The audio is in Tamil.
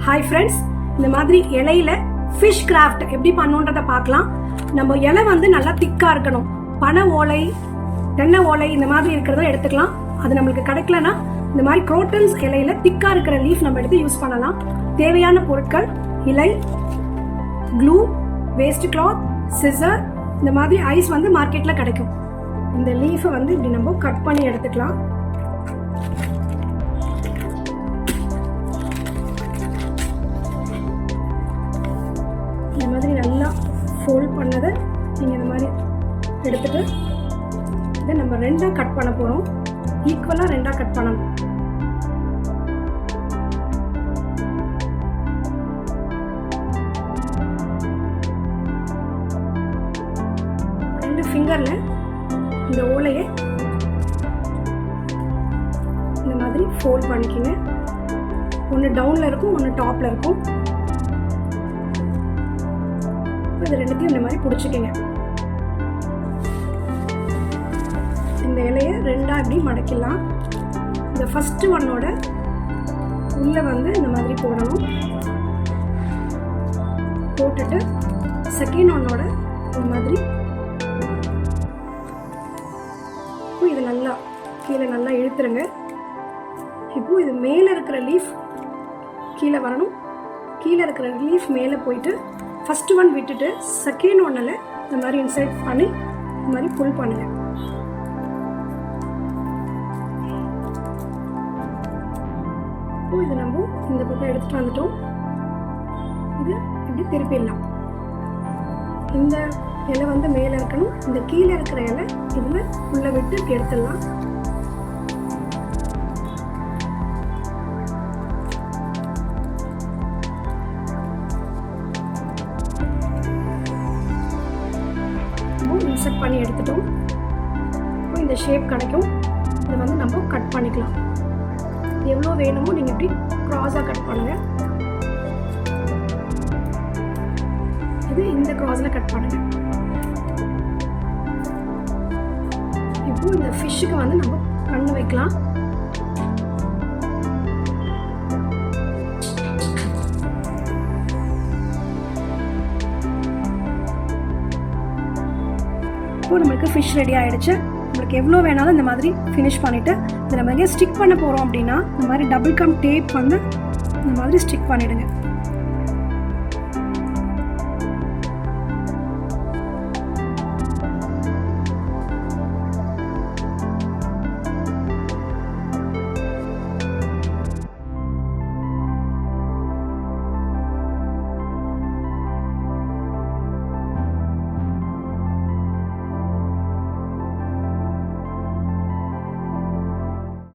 ஹாய் ஃப்ரெண்ட்ஸ், இந்த மாதிரி இலையில ஃபிஷ் கிராஃப்ட் எப்படி பண்ணுன்றத பார்க்கலாம். நம்ம இலை வந்து நல்லா திக்கா இருக்கணும். பனை ஓலை, தென்னை ஓலை இந்த மாதிரி இருக்கிறத எடுத்துக்கலாம். அது நம்மளுக்கு கிடைக்கலன்னா இந்த மாதிரி குரோட்டன்ஸ் இலையில திக்கா இருக்கிற லீஃப் நம்ம எடுத்து யூஸ் பண்ணலாம். தேவையான பொருட்கள் இலை, க்ளூ, வேஸ்ட் கிளாத், சிசர், இந்த மாதிரி ஐஸ் வந்து மார்க்கெட்ல கிடைக்கும். இந்த லீஃபை வந்து இப்படி நம்ம கட் பண்ணி எடுத்துக்கலாம். இந்த மாதிரி நல்லா ஃபோல்ட் பண்ணதை நீங்கள் இந்த மாதிரி எடுத்துட்டு இதை நம்ம ரெண்டாக கட் பண்ண போகிறோம். ஈக்குவலாக ரெண்டாக கட் பண்ணணும். ரெண்டு ஃபிங்கரில் இந்த ஓலையை இந்த மாதிரி ஃபோல்ட் பண்ணிக்கிங்க. ஒன்று டவுனில் இருக்கும், ஒன்று டாப்பில் இருக்கும். இது ரெண்டுத்தையும் இந்த மாதிரி பிடிச்சிக்கங்க. இந்த இலையை ரெண்டாக இப்படி மடக்கிடலாம். இந்த ஃபஸ்ட்டு ஒன்னோட உள்ளே வந்து இந்த மாதிரி போடணும். போட்டுட்டு செகண்ட் ஒன்னோட இந்த மாதிரி இப்போ இது நல்லா கீழே நல்லா இழுத்துருங்க. இப்போ இது மேலே இருக்கிற லீஃப் கீழே வரணும். கீழே இருக்கிற லீஃப் மேலே போயிட்டு ஃபஸ்ட்டு ஒன் விட்டுட்டு செகண்ட் ஒன்னில் இந்த மாதிரி இன்சர்ட் பண்ணி இந்த மாதிரி புல் பண்ணுங்க. இப்போ இது நம்ம இந்த பக்கம் எடுத்துகிட்டு வந்துட்டோம். இது இப்படி திருப்பிடலாம். இந்த இலை வந்து மேலே இருக்கணும். இந்த கீழே இருக்கிற இலை இதில் உள்ளே விட்டு எடுத்துடலாம். இன்சர்ட் பண்ணி எடுத்துட்டோம். இப்போ இந்த ஷேப் கிடைக்கும். இதை வந்து நம்ம கட் பண்ணிக்கலாம். எவ்வளோ வேணுமோ நீங்கள் இப்படி க்ராஸாக கட் பண்ணுங்க. இது இந்த க்ராஸில் கட் பண்ணுங்க. இப்போ இந்த ஃபிஷ்ஷுக்கு வந்து நம்ம கண்ணு வைக்கலாம். இப்போ நம்மளுக்கு ஃபிஷ் ரெடி ஆகிடுச்சு. நம்மளுக்கு எவ்வளோ வேணாலும் இந்த மாதிரி ஃபினிஷ் பண்ணிவிட்டு இதை நம்ம எங்கே ஸ்டிக் பண்ண போகிறோம் அப்படின்னா இந்த மாதிரி டபுள் கம் டேப் வந்து இந்த மாதிரி ஸ்டிக் பண்ணிவிடுங்க.